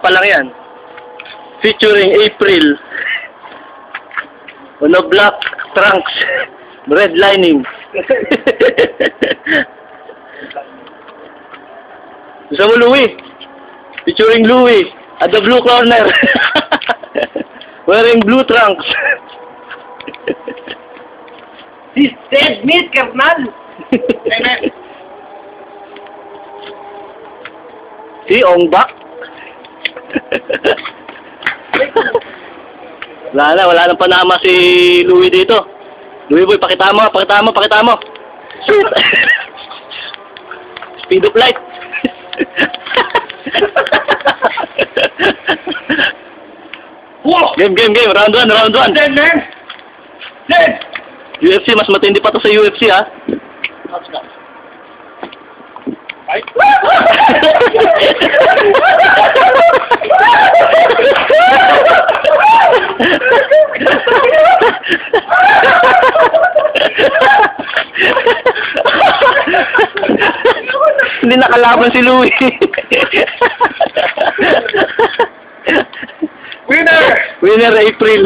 pa lang yan. Featuring April. On a black trunks. Red lining. Gusto mo Louie? Featuring Louie. At the blue corner. Wearing blue trunks. This dead meat, carnal! Si Ongbak. Wala nang panama si Louie dito. Louie boy, pakita mo. Shoot! Speed of light. Game. Round 1. Dead, man! Dead! UFC, mas matindi pa to sa UFC, ha? Ay! Hindi nakalaban si Louie. Winner! Winner April.